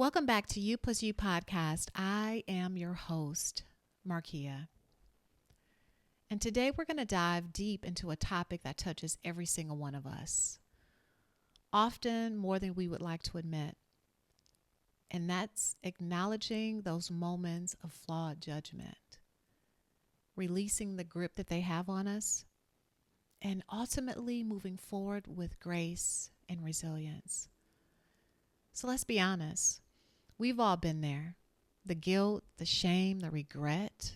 Welcome back to You Plus You podcast. I am your host, Markia. And today we're going to dive deep into a topic that touches every single one of us, often more than we would like to admit. And that's acknowledging those moments of flawed judgment, releasing the grip that they have on us, and ultimately moving forward with grace and resilience. So let's be honest. We've all been there. The guilt, the shame, the regret,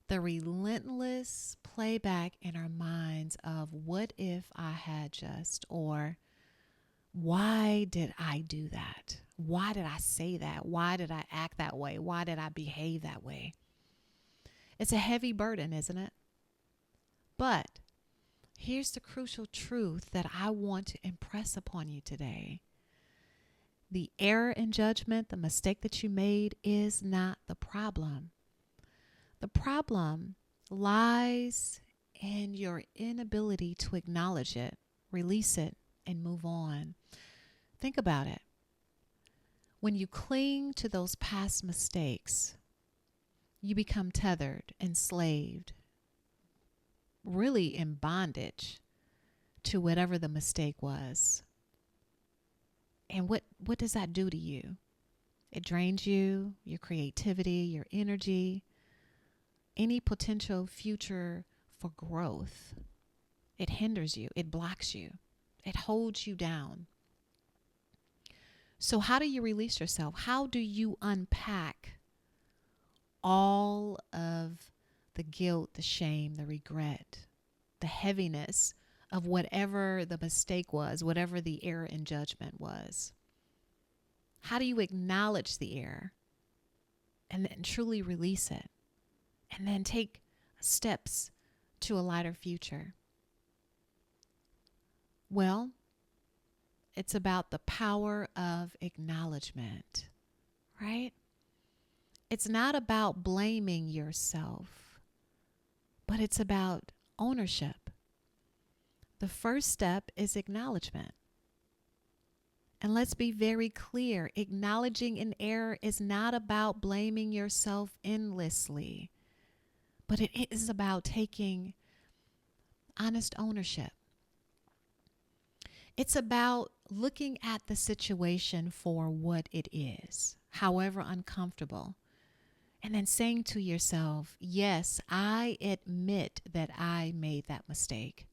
the relentless playback in our minds of what if I had just, or why did I do that? Why did I say that? Why did I act that way? Why did I behave that way? It's a heavy burden, isn't it? But here's the crucial truth that I want to impress upon you today. The error in judgment, the mistake that you made, is not the problem. The problem lies in your inability to acknowledge it, release it, and move on. Think about it. When you cling to those past mistakes, you become tethered, enslaved, really in bondage to whatever the mistake was. And what does that do to you? It drains you, your creativity, your energy, any potential future for growth. It hinders you. It blocks you. It holds you down. So how do you release yourself? How do you unpack all of the guilt, the shame, the regret, the heaviness of whatever the mistake was, whatever the error in judgment was? How do you acknowledge the error and then truly release it and then take steps to a lighter future? Well, it's about the power of acknowledgement, right? It's not about blaming yourself, but it's about ownership. The first step is acknowledgement. And let's be very clear, acknowledging an error is not about blaming yourself endlessly, but it is about taking honest ownership. It's about looking at the situation for what it is, however uncomfortable, and then saying to yourself, yes, I admit that I made that mistake,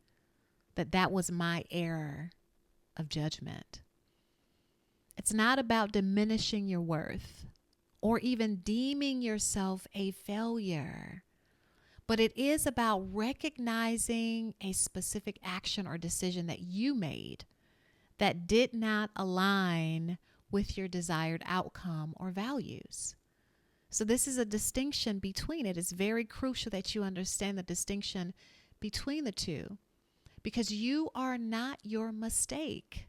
that was my error of judgment. It's not about diminishing your worth or even deeming yourself a failure, but it is about recognizing a specific action or decision that you made that did not align with your desired outcome or values. So this is a distinction between it. It's very crucial that you understand the distinction between the two, because you are not your mistake.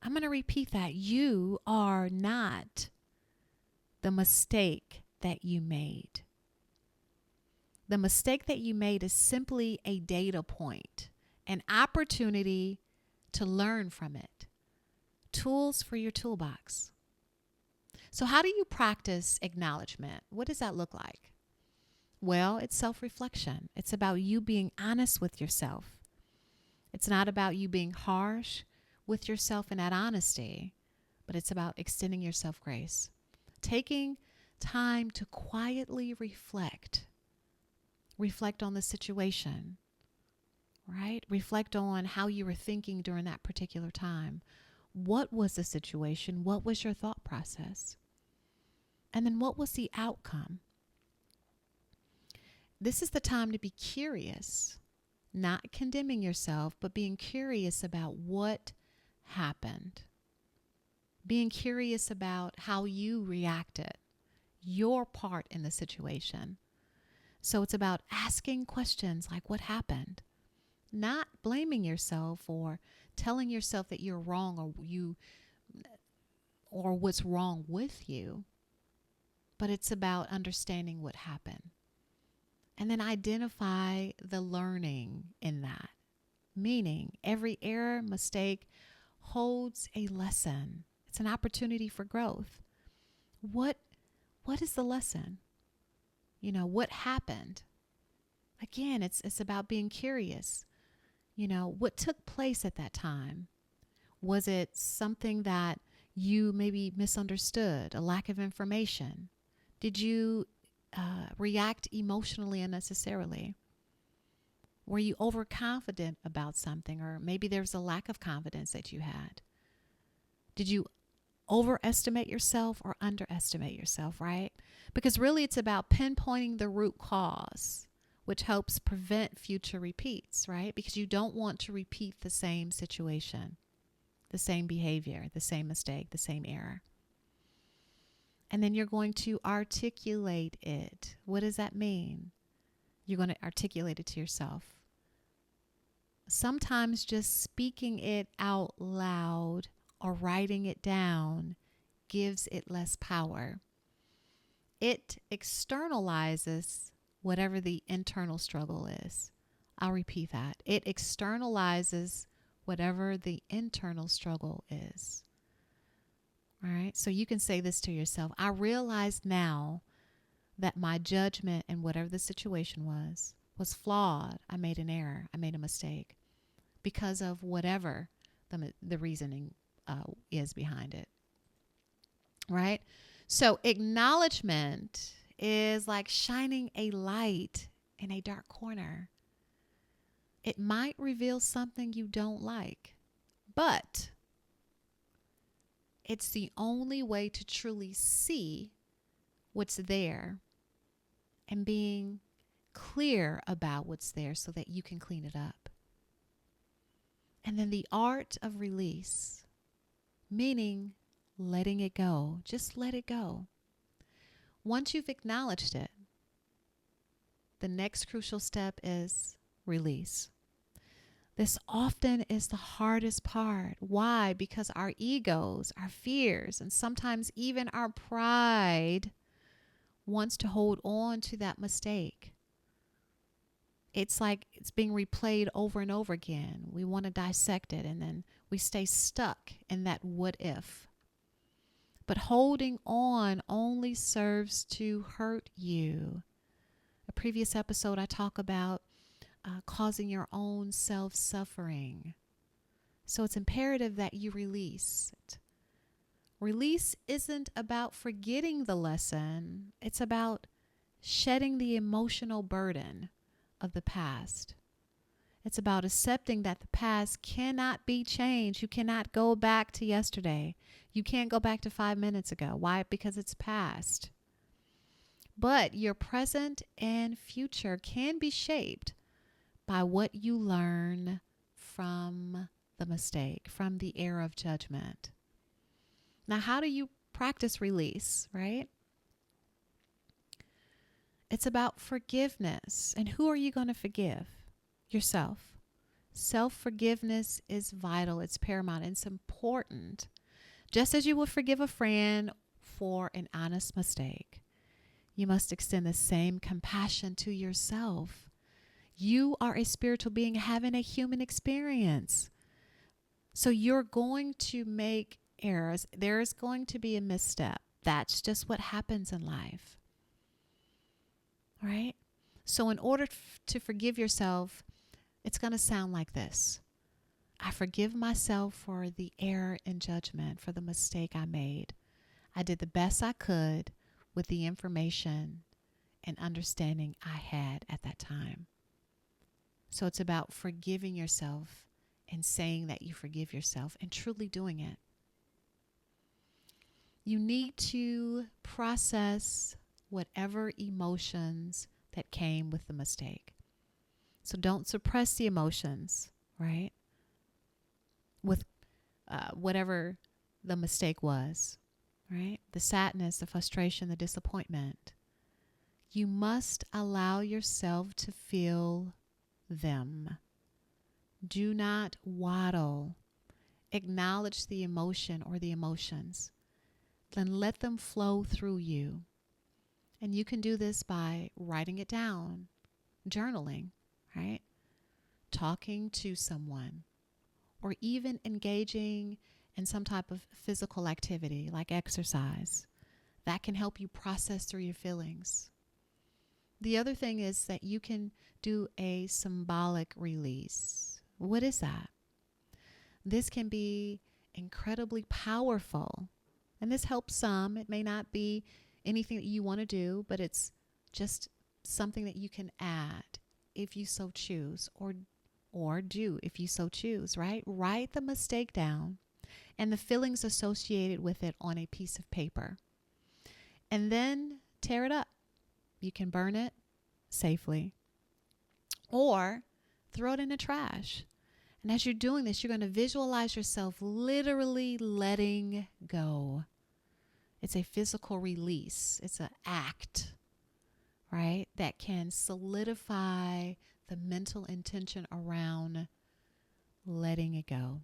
I'm going to repeat that. You are not the mistake that you made. The mistake that you made is simply a data point, an opportunity to learn from it. Tools for your toolbox. So how do you practice acknowledgement? What does that look like? Well, it's self-reflection. It's about you being honest with yourself. It's not about you being harsh with yourself in that honesty, but it's about extending yourself grace. Taking time to quietly reflect. Reflect on the situation, right? Reflect on how you were thinking during that particular time. What was the situation? What was your thought process? And then what was the outcome? This is the time to be curious, not condemning yourself, but being curious about what happened. Being curious about how you reacted, your part in the situation. So it's about asking questions like, what happened? Not blaming yourself or telling yourself that you're wrong or what's wrong with you, but it's about understanding what happened. And then identify the learning in that. Meaning every error, mistake holds a lesson. It's an opportunity for growth. What is the lesson? What happened? Again, it's about being curious. What took place at that time? Was it something that you maybe misunderstood, a lack of information? Did you react emotionally unnecessarily? Were you overconfident about something, or maybe there's a lack of confidence that you had? Did you overestimate yourself or underestimate yourself, right? Because really it's about pinpointing the root cause, which helps prevent future repeats, right? Because you don't want to repeat the same situation, the same behavior, the same mistake, the same error. And then you're going to articulate it. What does that mean? You're going to articulate it to yourself. Sometimes just speaking it out loud or writing it down gives it less power. It externalizes whatever the internal struggle is. I'll repeat that. It externalizes whatever the internal struggle is. All right. So you can say this to yourself. I realize now that my judgment in whatever the situation was flawed. I made an error. I made a mistake because of whatever the reasoning is behind it. Right? So acknowledgement is like shining a light in a dark corner. It might reveal something you don't like, but it's the only way to truly see what's there and being clear about what's there so that you can clean it up. And then the art of release, meaning letting it go. Just let it go. Once you've acknowledged it, the next crucial step is release. This often is the hardest part. Why? Because our egos, our fears, and sometimes even our pride wants to hold on to that mistake. It's like it's being replayed over and over again. We want to dissect it, and then we stay stuck in that what if. But holding on only serves to hurt you. A previous episode, I talk about causing your own self-suffering. So it's imperative that you release it. Release isn't about forgetting the lesson. It's about shedding the emotional burden of the past. It's about accepting that the past cannot be changed. You cannot go back to yesterday. You can't go back to 5 minutes ago. Why? Because it's past. But your present and future can be shaped by what you learn from the mistake, from the error of judgment. Now, how do you practice release, right? It's about forgiveness. And who are you going to forgive? Yourself. Self-forgiveness is vital. It's paramount. It's important. Just as you would forgive a friend for an honest mistake, you must extend the same compassion to yourself. You are a spiritual being having a human experience. So you're going to make errors. There's going to be a misstep. That's just what happens in life. All right? So in order to forgive yourself, it's going to sound like this. I forgive myself for the error in judgment, for the mistake I made. I did the best I could with the information and understanding I had at that time. So it's about forgiving yourself and saying that you forgive yourself and truly doing it. You need to process whatever emotions that came with the mistake. So don't suppress the emotions, right? With whatever the mistake was, right? The sadness, the frustration, the disappointment. You must allow yourself to feel them. Do not waddle. Acknowledge the emotion or the emotions. Then let them flow through you. And you can do this by writing it down, journaling, right? Talking to someone, or even engaging and some type of physical activity like exercise. That can help you process through your feelings. The other thing is that you can do a symbolic release. What is that? This can be incredibly powerful. And this helps some. It may not be anything that you want to do, but it's just something that you can add if you so choose, or do if you so choose, right? Write the mistake down and the feelings associated with it on a piece of paper. And then tear it up. You can burn it safely or throw it in the trash. And as you're doing this, you're going to visualize yourself literally letting go. It's a physical release. It's an act, right, that can solidify the mental intention around letting it go.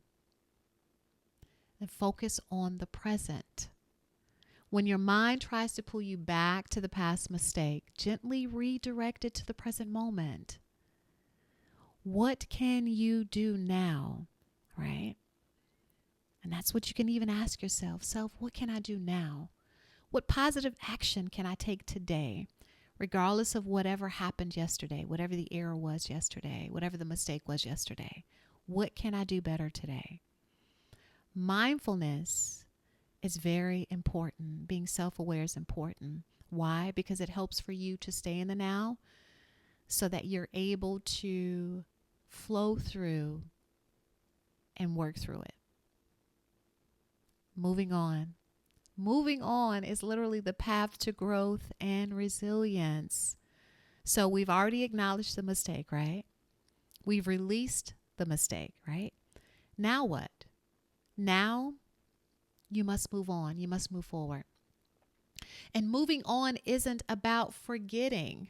And focus on the present. When your mind tries to pull you back to the past mistake, gently redirect it to the present moment. What can you do now, right? And that's what you can even ask yourself. What can I do now? What positive action can I take today, regardless of whatever happened yesterday, whatever the error was yesterday, whatever the mistake was yesterday? What can I do better today? Mindfulness is very important. Being self-aware is important. Why? Because it helps for you to stay in the now so that you're able to flow through and work through it. Moving on. Moving on is literally the path to growth and resilience. So we've already acknowledged the mistake, right? We've released the mistake, right? Now what? Now you must move on. You must move forward. And moving on isn't about forgetting,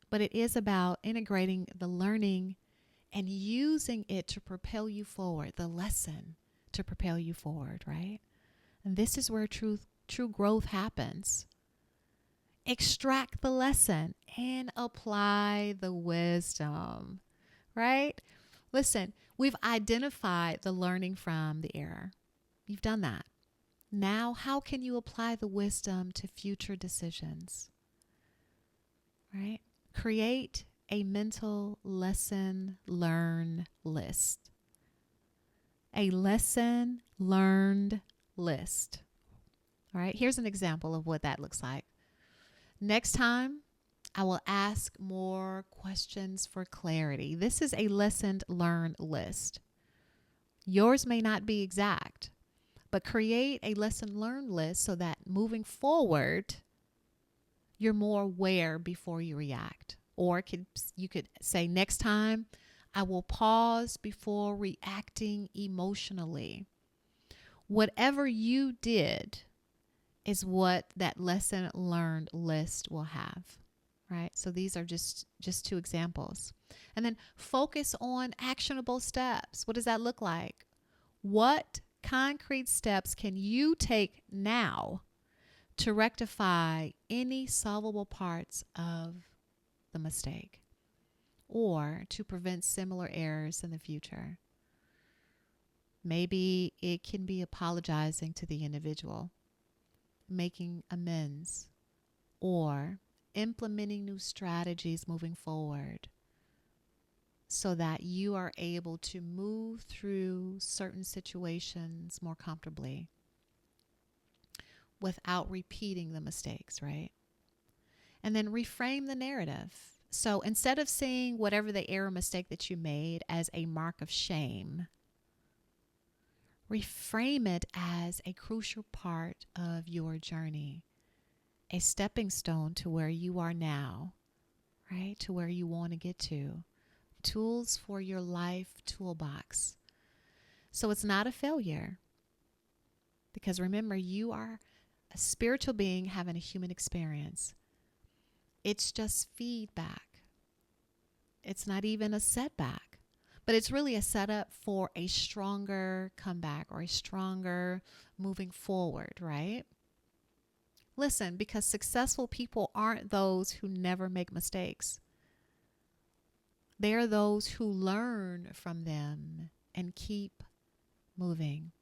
but it is about integrating the learning and using it to propel you forward, the lesson to propel you forward, right? And this is where true growth happens. Extract the lesson and apply the wisdom, right? Listen, we've identified the learning from the error. You've done that. Now, how can you apply the wisdom to future decisions, right? Create a mental lesson learned list. A lesson learned list. All right, here's an example of what that looks like. Next time, I will ask more questions for clarity. This is a lesson learned list. Yours may not be exact, but create a lesson learned list so that moving forward, you're more aware before you react. Or you could say, next time, I will pause before reacting emotionally. Whatever you did is what that lesson learned list will have, right? So these are just two examples. And then focus on actionable steps. What does that look like? What concrete steps can you take now to rectify any solvable parts of the mistake or to prevent similar errors in the future? Maybe it can be apologizing to the individual, making amends, or implementing new strategies moving forward so that you are able to move through certain situations more comfortably without repeating the mistakes, right? And then reframe the narrative. So instead of seeing whatever the error mistake that you made as a mark of shame, reframe it as a crucial part of your journey, a stepping stone to where you are now, right? To where you want to get to. Tools for your life toolbox. So it's not a failure. Because remember, you are a spiritual being having a human experience. It's just feedback. It's not even a setback. But it's really a setup for a stronger comeback or a stronger moving forward, right? Listen, because successful people aren't those who never make mistakes. They're those who learn from them and keep moving.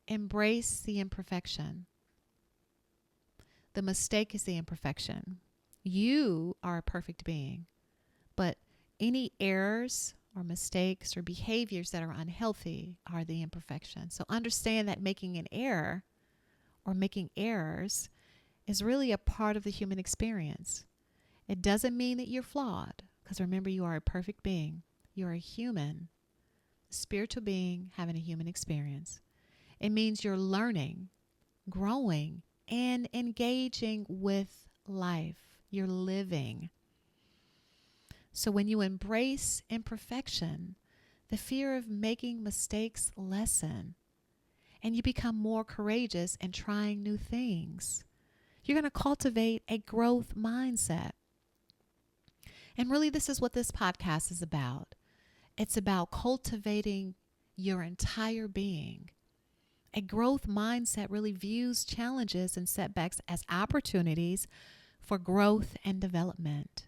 Embrace the imperfection. The mistake is the imperfection. You are a perfect being, but any errors or mistakes or behaviors that are unhealthy are the imperfection. So understand that making an error or making errors is really a part of the human experience. It doesn't mean that you're flawed, because remember, you are a perfect being. You're a human, spiritual being having a human experience. It means you're learning, growing, and engaging with life. You're living. So when you embrace imperfection, the fear of making mistakes lessen, and you become more courageous in trying new things. You're going to cultivate a growth mindset. And really, this is what this podcast is about. It's about cultivating your entire being. A growth mindset really views challenges and setbacks as opportunities for growth and development,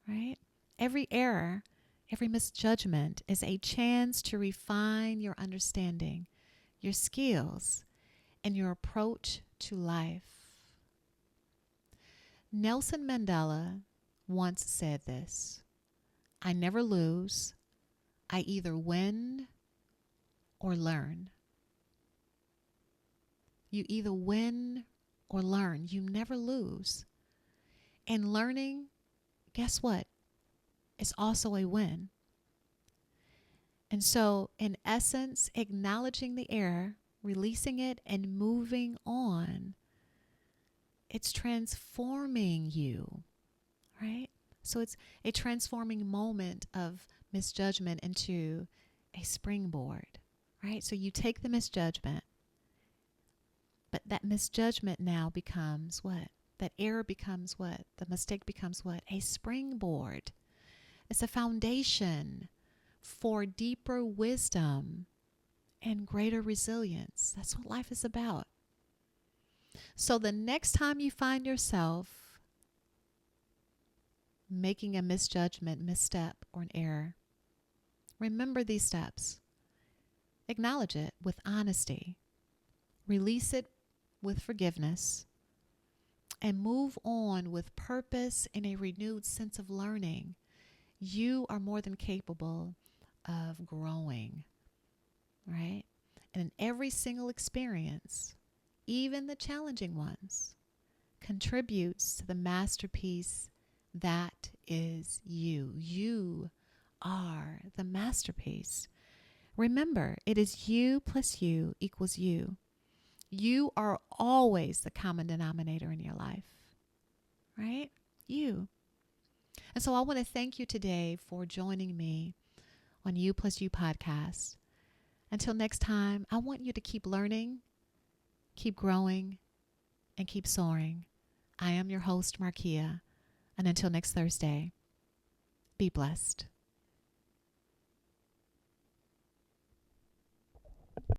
right? Every error, every misjudgment is a chance to refine your understanding, your skills, and your approach to life. Nelson Mandela once said this: I never lose. I either win or learn. You either win or learn. You never lose. And learning, guess what? It's also a win. And so, in essence, acknowledging the error, releasing it, and moving on, it's transforming you, right? So it's a transforming moment of misjudgment into a springboard, right? So you take the misjudgment, but that misjudgment now becomes what? That error becomes what? The mistake becomes what? A springboard. It's a foundation for deeper wisdom and greater resilience. That's what life is about. So the next time you find yourself making a misjudgment, misstep, or an error, remember these steps. Acknowledge it with honesty. Release it with forgiveness. And move on with purpose and a renewed sense of learning. You are more than capable of growing, right? And in every single experience, even the challenging ones, contributes to the masterpiece that is you. You are the masterpiece. Remember, it is you plus you equals you. You are always the common denominator in your life, right? You. And so I want to thank you today for joining me on You Plus You podcast. Until next time, I want you to keep learning, keep growing, and keep soaring. I am your host, Markia. And until next Thursday, be blessed.